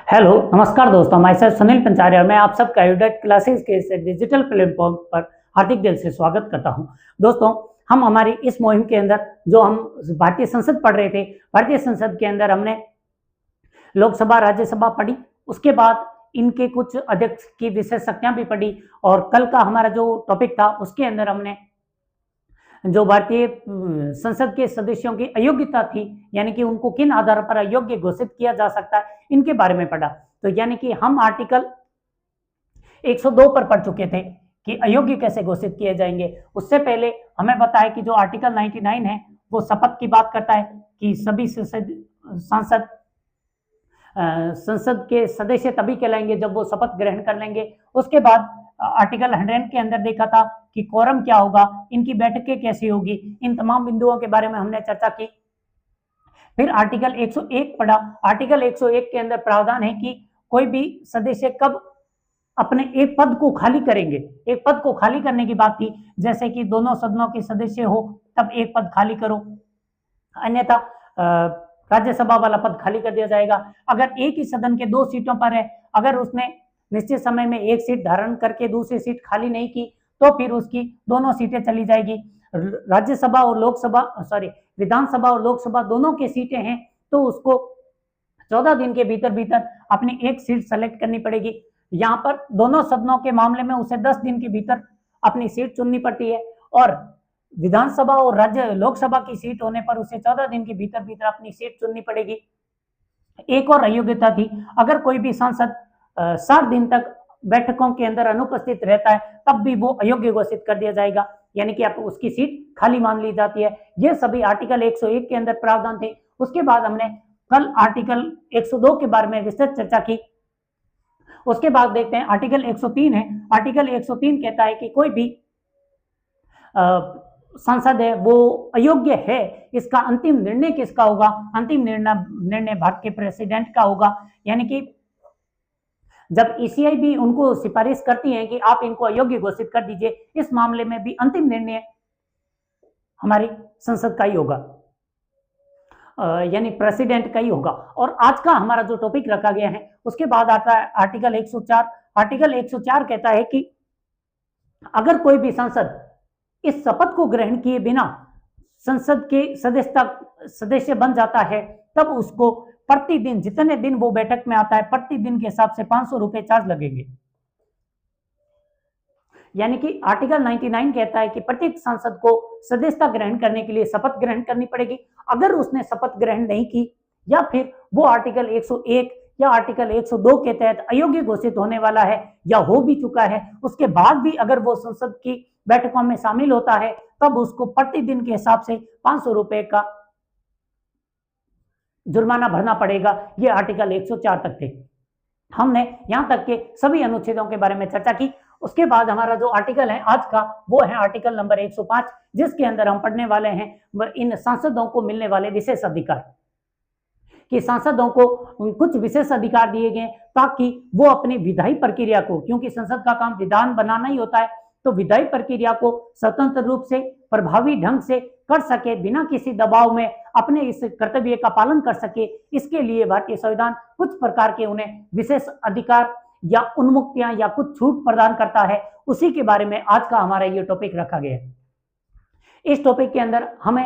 Hello नमस्कार दोस्तों, मैं सर सुनील पंचारी और मैं आप सबका यूडेट क्लासेस के इस डिजिटल प्लेटफॉर्म पर हार्दिक दिल से स्वागत करता हूं। दोस्तों, हम हमारी इस मुहिम के अंदर जो हम भारतीय संसद पढ़ रहे थे, भारतीय संसद के अंदर हमने लोकसभा राज्यसभा पढ़ी, उसके बाद इनके कुछ अध्यक्ष की विशेषज्ञता भी पढ़ी और कल का हमारा जो टॉपिक था उसके अंदर हमने जो भारतीय संसद के सदस्यों की अयोग्यता थी, यानी कि उनको किन आधार पर अयोग्य घोषित किया जा सकता है, इनके बारे में पढ़ा। तो यानी कि हम आर्टिकल 102 पर पढ़ चुके थे कि अयोग्य कैसे घोषित किए जाएंगे। उससे पहले हमें पता है कि जो आर्टिकल 99 है वो शपथ की बात करता है कि सभी सांसद संसद के सदस्य तभी कहलाएंगे जब वो शपथ ग्रहण कर लेंगे। उसके बाद आर्टिकल 100 के अंदर देखा था कि कोरम क्या होगा, इनकी बैठकें कैसी होगी, इन तमाम बिंदुओं के बारे में हमने चर्चा की। फिर आर्टिकल 101 पढ़ा। आर्टिकल 101 के अंदर प्रावधान है कि कोई भी सदस्य कब अपने एक पद को खाली करेंगे। एक पद को खाली करने की बात थी, जैसे कि दोनों सदनों के सदस्य हो तब एक पद खाली करो, अन्यथा राज्यसभा वाला पद खाली कर दिया जाएगा। अगर एक ही सदन के 2 सीटों पर है, अगर उसने निश्चित समय में एक सीट धारण करके दूसरी सीट खाली नहीं की तो फिर उसकी दोनों सीटें चली जाएगी। राज्यसभा और लोकसभा विधानसभा और लोकसभा दोनों की सीटें हैं तो उसको 14 दिन के भीतर भीतर अपनी एक सीट सेलेक्ट करनी पड़ेगी। यहाँ पर दोनों सदनों के मामले में उसे 10 दिन के भीतर अपनी सीट चुननी पड़ती है और विधानसभा और लोकसभा की सीट होने पर उसे 14 दिन के भीतर भीतर अपनी सीट चुननी पड़ेगी। एक और अयोग्यता थी, अगर कोई भी सांसद 60 दिन तक बैठकों के अंदर अनुपस्थित रहता है तब भी वो अयोग्य घोषित कर दिया जाएगा, यानी कि आप उसकी सीट खाली मान ली जाती है। ये सभी आर्टिकल 101 के अंदर प्रावधान थे। उसके बाद हमने कल आर्टिकल 102 के बारे में विस्तृत चर्चा की। उसके बाद देखते हैं आर्टिकल 103 है। आर्टिकल 103 कहता है कि कोई भी सांसद है वो अयोग्य है, इसका अंतिम निर्णय किसका होगा? अंतिम निर्णय भारत के प्रेसिडेंट का होगा। यानी कि जब ईसीआई भी उनको सिफारिश करती है कि आप इनको अयोग्य घोषित कर दीजिए, इस मामले में भी अंतिम निर्णय हमारी संसद का ही होगा, यानी प्रेसिडेंट का ही होगा। और आज का हमारा जो टॉपिक रखा गया है उसके बाद आता है आर्टिकल 104। आर्टिकल 104 कहता है कि अगर कोई भी सांसद इस शपथ को ग्रहण किए बिना संसद के सदस्य बन जाता है तब उसको प्रतिदिन, जितने दिन वो बैठक में आता है, प्रतिदिन के हिसाब से 500 रुपए चार्ज लगेंगे। यानी कि आर्टिकल 99 कहता है कि प्रत्येक सांसद को सदस्यता ग्रहण करने के लिए शपथ ग्रहण करनी पड़ेगी। अगर उसने शपथ ग्रहण नहीं की या फिर वो आर्टिकल 101 या आर्टिकल 102 के तहत अयोग्य घोषित होने वाला है या हो भी चुका है, उसके बाद भी अगर वो संसद की बैठकों में शामिल होता है तब उसको प्रतिदिन के हिसाब से 500 रुपए का जुर्माना भरना पड़ेगा। ये आर्टिकल 104 तक थे। हमने यहां तक के सभी अनुच्छेदों के बारे में चर्चा की। उसके बाद हमारा जो आर्टिकल है आज का वो है आर्टिकल नंबर 105, जिसके अंदर हम पढ़ने वाले हैं इन सांसदों को मिलने वाले विशेष अधिकार। कि सांसदों को कुछ विशेष अधिकार दिए गए ताकि वो अपनी विधायी प्रक्रिया को, क्योंकि संसद का काम विधान बनाना ही होता है, तो विधायी प्रक्रिया को स्वतंत्र रूप से प्रभावी ढंग से कर सके, बिना किसी दबाव में अपने इस कर्तव्य का पालन कर सके। इसके लिए भारतीय संविधान कुछ प्रकार के उन्हें विशेष अधिकार या उन्मुक्तियां या कुछ छूट प्रदान करता है। उसी के बारे में आज का हमारा ये टॉपिक रखा गया है। इस टॉपिक के अंदर हमें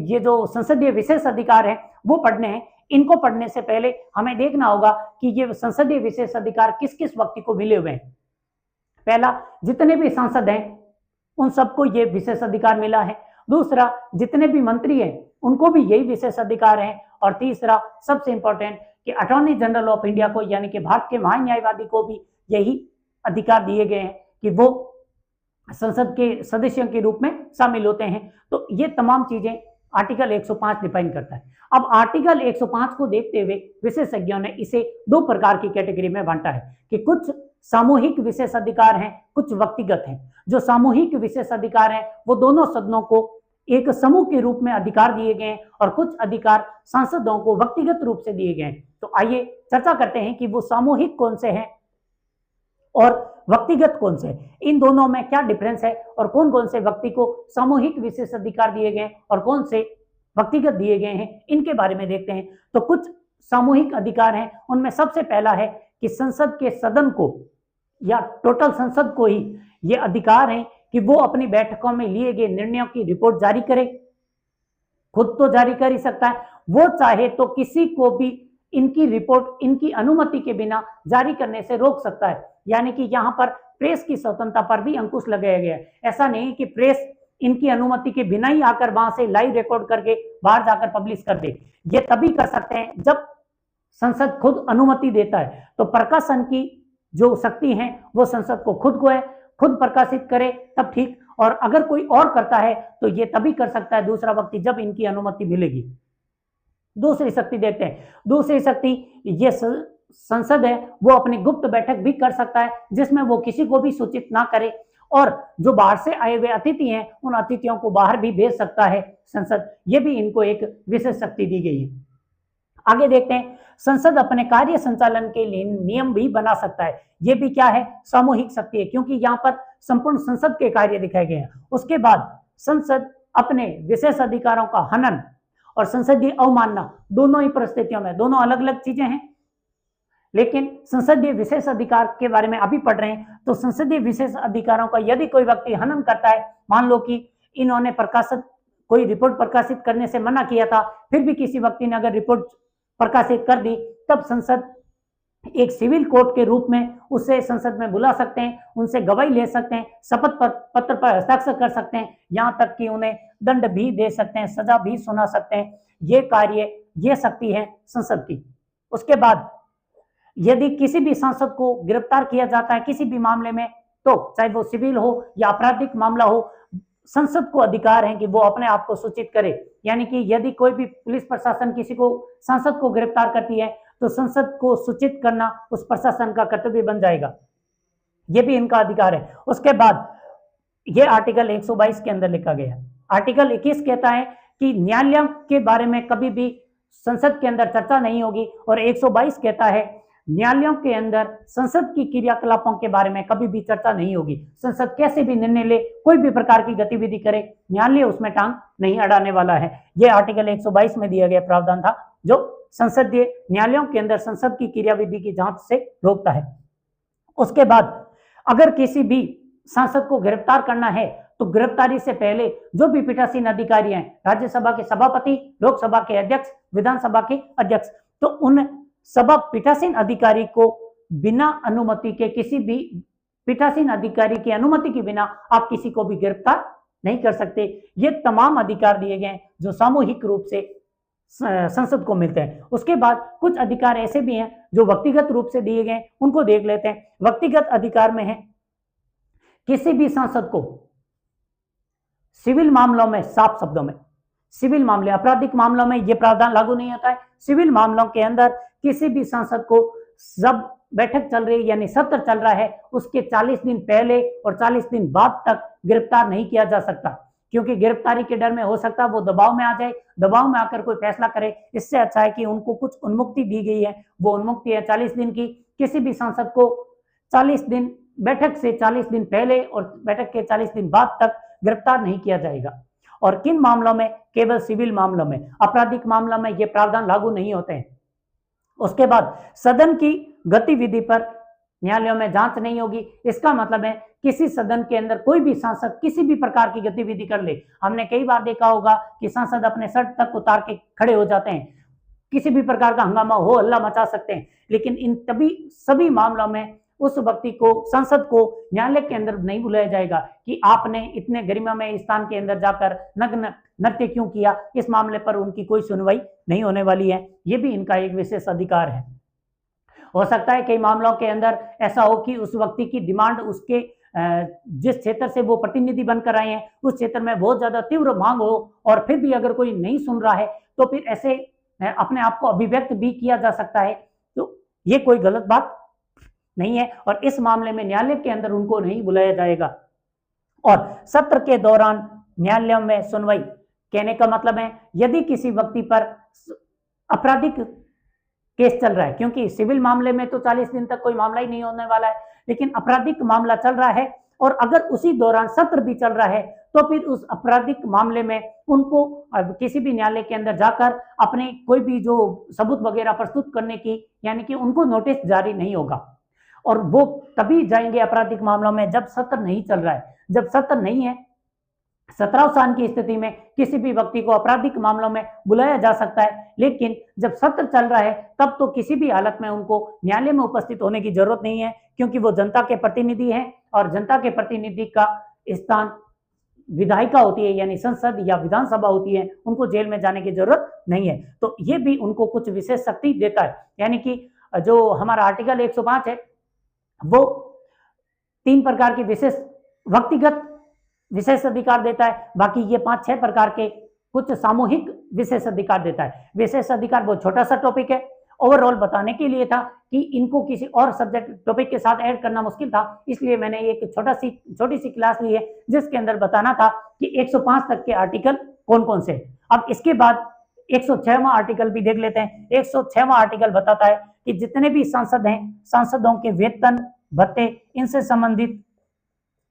ये जो संसदीय विशेष अधिकार है वो पढ़ने हैं। इनको पढ़ने से पहले हमें देखना होगा कि ये संसदीय विशेष अधिकार किस किस व्यक्ति को मिले हुए हैं। पहला, जितने भी सांसद हैं उन सबको ये विशेष अधिकार मिला है। दूसरा, जितने भी मंत्री हैं उनको भी यही विशेष अधिकार है। और तीसरा, सबसे इंपॉर्टेंट, कि अटॉर्नी जनरल ऑफ इंडिया को, यानी कि भारत के महान्यायवादी को भी यही अधिकार दिए गए हैं कि वो संसद के सदस्यों के रूप में शामिल होते हैं। तो ये तमाम चीजें आर्टिकल 105 डिफाइन करता है। अब आर्टिकल 105 को देखते हुए विशेषज्ञों ने इसे 2 प्रकार की कैटेगरी में बांटा है कि कुछ सामूहिक विशेष अधिकार हैं, कुछ व्यक्तिगत हैं। जो सामूहिक विशेष अधिकार हैं वो दोनों सदनों को एक समूह के रूप में अधिकार दिए गए हैं और कुछ अधिकार सांसदों को व्यक्तिगत रूप से दिए गए हैं। तो आइए चर्चा करते हैं कि वो सामूहिक कौन से हैं और व्यक्तिगत कौन से। इन दोनों में क्या डिफरेंस है और कौन कौन से व्यक्ति को सामूहिक विशेष अधिकार दिए गए और कौन से व्यक्तिगत दिए गए हैं, इनके बारे में देखते हैं। तो कुछ सामूहिक अधिकार हैं उनमें सबसे पहला है कि संसद के सदन को या टोटल संसद को ही ये अधिकार है कि वो अपनी बैठकों में लिए गए निर्णयों की रिपोर्ट जारी करे। खुद तो जारी कर ही सकता है, वो चाहे तो किसी को भी इनकी रिपोर्ट इनकी अनुमति के बिना जारी करने से रोक सकता है। यानी कि यहाँ पर प्रेस की स्वतंत्रता पर भी अंकुश लगाया गया है। ऐसा नहीं कि प्रेस इनकी अनुमति के बिना ही आकर वहां से लाइव रिकॉर्ड करके बाहर जाकर पब्लिश कर दे। ये तभी कर सकते हैं जब संसद खुद अनुमति देता है। तो प्रकाशन की जो शक्ति है वो संसद को खुद है, खुद प्रकाशित करे तब ठीक, और अगर कोई और करता है तो ये तभी कर सकता है दूसरा व्यक्ति जब इनकी अनुमति मिलेगी। दूसरी शक्ति देखते हैं। दूसरी शक्ति ये संसद है वो अपनी गुप्त बैठक भी कर सकता है जिसमें वो किसी को भी सूचित ना करे, और जो बाहर से आए हुए अतिथि हैं उन अतिथियों को बाहर भी भेज सकता है संसद। ये भी इनको एक विशेष शक्ति दी गई है। आगे देखते हैं, संसद अपने कार्य संचालन के लिए नियम भी बना सकता है। ये भी क्या है, सामूहिक शक्ति है, क्योंकि यहाँ पर संपूर्ण संसद के कार्य दिखाए गए हैं। उसके बाद संसद अपने विशेष अधिकारों का हनन और संसदीय अवमानना, दोनों ही परिस्थितियों में दोनों अलग अलग चीजें हैं, लेकिन संसदीय विशेष अधिकार के बारे में अभी पढ़ रहे हैं। तो संसदीय विशेष अधिकारों का यदि कोई व्यक्ति हनन करता है, मान लो कि इन्होंने कोई रिपोर्ट प्रकाशित करने से मना किया था, फिर भी किसी व्यक्ति ने अगर रिपोर्ट प्रकाशित कर दी, तब संसद एक सिविल कोर्ट के रूप में उसे संसद में बुला सकते हैं, उनसे गवाही ले सकते हैं, शपथ पत्र पर हस्ताक्षर कर सकते हैं, यहाँ तक कि उन्हें दंड भी दे सकते हैं, सजा भी सुना सकते हैं। ये कार्य, ये शक्ति है संसद की। उसके बाद यदि किसी भी सांसद को गिरफ्तार किया जाता है किसी भी मामले में, तो चाहे वो सिविल हो या आपराधिक मामला हो, संसद को अधिकार है कि वो अपने आप को सूचित करे। यानी कि यदि कोई भी पुलिस प्रशासन किसी को सांसद को गिरफ्तार करती है तो संसद को सूचित करना उस प्रशासन का कर्तव्य बन जाएगा। ये भी इनका अधिकार है। उसके बाद ये आर्टिकल 122 के अंदर लिखा गया। आर्टिकल 21 कहता है कि न्यायालयों के बारे में कभी भी संसद के अंदर चर्चा नहीं होगी, और 122 कहता है न्यायालयों के अंदर संसद की क्रियाकलापों के बारे में कभी भी चर्चा नहीं होगी। संसद कैसे भी निर्णय ले, कोई भी प्रकार की गतिविधि करे, न्यायालय उसमें टांग नहीं अड़ाने वाला है। यह आर्टिकल 122 में दिया गया प्रावधान था जो संसदीय न्यायालयों के अंदर संसद की क्रियाविधि की जांच से रोकता है। उसके बाद अगर किसी भी सांसद को गिरफ्तार करना है तो गिरफ्तारी से पहले जो भी पीठासीन अधिकारी हैं, राज्यसभा के सभापति, लोकसभा के अध्यक्ष, विधानसभा के अध्यक्ष, तो उन सभा पीठासीन अधिकारी को बिना अनुमति के, किसी भी पीठासीन अधिकारी की अनुमति के बिना आप किसी को भी गिरफ्तार नहीं कर सकते। ये तमाम अधिकार दिए गए हैं जो सामूहिक रूप से संसद को मिलते हैं। उसके बाद कुछ अधिकार ऐसे भी हैं जो व्यक्तिगत रूप से दिए गए, उनको देख लेते हैं। व्यक्तिगत अधिकार में है किसी भी सांसद को सिविल मामलों में, साफ शब्दों में सिविल मामले, आपराधिक मामलों में यह प्रावधान लागू नहीं होता है। सिविल मामलों के अंदर किसी भी सांसद को जब बैठक चल रही है यानी सत्र चल रहा है उसके 40 दिन पहले और 40 दिन बाद तक गिरफ्तार नहीं किया जा सकता, क्योंकि गिरफ्तारी के डर में हो सकता है वो दबाव में आ जाए, दबाव में आकर कोई फैसला करे। इससे अच्छा है कि उनको कुछ उन्मुक्ति दी गई है, वो उन्मुक्ति है 40 दिन की। किसी भी सांसद को 40 दिन, बैठक से 40 दिन पहले और बैठक के 40 दिन बाद तक गिरफ्तार नहीं किया जाएगा। और किन मामलों में? केवल सिविल मामलों में, आपराधिक मामलों में ये प्रावधान लागू नहीं होते हैं। उसके बाद सदन की गतिविधि पर न्यायालयों में जांच नहीं होगी। इसका मतलब है किसी सदन के अंदर कोई भी सांसद किसी भी प्रकार की गतिविधि कर ले। हमने कई बार देखा होगा कि सांसद अपने शर्ट तक उतार के खड़े हो जाते हैं, किसी भी प्रकार का हंगामा हो हल्ला मचा सकते हैं, लेकिन इन सभी मामलों में उस व्यक्ति को, सांसद को न्यायालय के अंदर नहीं बुलाया जाएगा कि आपने इतने गरिमामय स्थान के अंदर जाकर नग्न नृत्य क्यों किया। इस मामले पर उनकी कोई सुनवाई नहीं होने वाली है। ये भी इनका एक विशेष अधिकार है। हो सकता है कई मामलों के अंदर ऐसा हो कि उस व्यक्ति की डिमांड, उसके जिस क्षेत्र से वो प्रतिनिधि बनकर आए हैं उस क्षेत्र में बहुत ज्यादा तीव्र मांग हो, और फिर भी अगर कोई नहीं सुन रहा है तो फिर ऐसे अपने आप को अभिव्यक्त भी किया जा सकता है। तो ये कोई गलत बात नहीं है, और इस मामले में न्यायालय के अंदर उनको नहीं बुलाया जाएगा। और सत्र के दौरान न्यायालयों में सुनवाई, कहने का मतलब है यदि किसी व्यक्ति पर आपराधिक केस चल रहा है, क्योंकि सिविल मामले में तो 40 दिन तक कोई मामला ही नहीं होने वाला है, लेकिन आपराधिक मामला चल रहा है और अगर उसी दौरान सत्र भी चल रहा है तो फिर उस आपराधिक मामले में उनको किसी भी न्यायालय के अंदर जाकर अपने कोई भी जो सबूत वगैरह प्रस्तुत करने की, यानी कि उनको नोटिस जारी नहीं होगा। और वो तभी जाएंगे आपराधिक मामलों में जब सत्र नहीं चल रहा है। जब सत्र नहीं है, सत्रावसान की स्थिति में किसी भी व्यक्ति को आपराधिक मामलों में बुलाया जा सकता है, लेकिन जब सत्र चल रहा है तब तो किसी भी हालत में उनको न्यायालय में उपस्थित होने की जरूरत नहीं है, क्योंकि वो जनता के प्रतिनिधि हैं और जनता के प्रतिनिधि का स्थान विधायिका होती है, यानी संसद या विधानसभा होती है, उनको जेल में जाने की जरूरत नहीं है। तो ये भी उनको कुछ विशेष शक्ति देता है, यानी कि जो हमारा आर्टिकल 105 है वो 3 प्रकार की विशेष व्यक्तिगत विशेष अधिकार देता है, बाकी ये 5-6 प्रकार के कुछ सामूहिक विशेष अधिकार देता है। विशेष अधिकार बहुत छोटा सा टॉपिक है, ओवरऑल बताने के लिए था कि इनको किसी और सब्जेक्ट टॉपिक के साथ ऐड करना मुश्किल था, इसलिए मैंने एक छोटी सी क्लास ली है जिसके अंदर बताना था कि 105 तक के आर्टिकल कौन कौन से। अब इसके बाद 106वां आर्टिकल भी देख लेते हैं। 106वां आर्टिकल बताता है कि जितने भी सांसद हैं, सांसदों के वेतन भत्ते इनसे संबंधित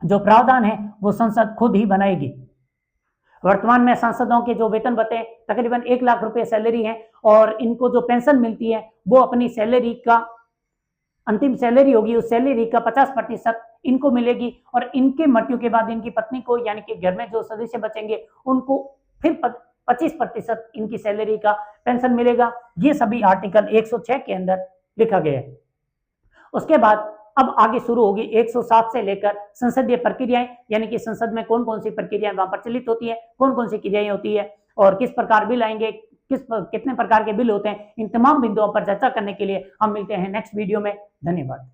जो प्रावधान है वो संसद खुद ही बनाएगी। वर्तमान में सांसदों के जो वेतन भत्ते तकरीबन 1 लाख रुपए सैलरी है, और इनको जो पेंशन मिलती है वो अपनी सैलरी का अंतिम सैलरी होगी, उस सैलरी का 50% इनको मिलेगी, और इनके मृत्यु के बाद इनकी पत्नी को, यानी कि घर में जो सदस्य बचेंगे उनको फिर 25% इनकी सैलरी का पेंशन मिलेगा। ये सभी आर्टिकल 106 के अंदर लिखा गया है। उसके बाद अब आगे शुरू होगी 107 से लेकर संसदीय प्रक्रियाएं, यानी कि संसद में कौन कौन सी प्रक्रियाएं वहां प्रचलित होती है, कौन कौन सी क्रियाएं होती है और किस प्रकार बिल आएंगे, कितने प्रकार के बिल होते हैं। इन तमाम बिंदुओं पर चर्चा करने के लिए हम मिलते हैं नेक्स्ट वीडियो में। धन्यवाद।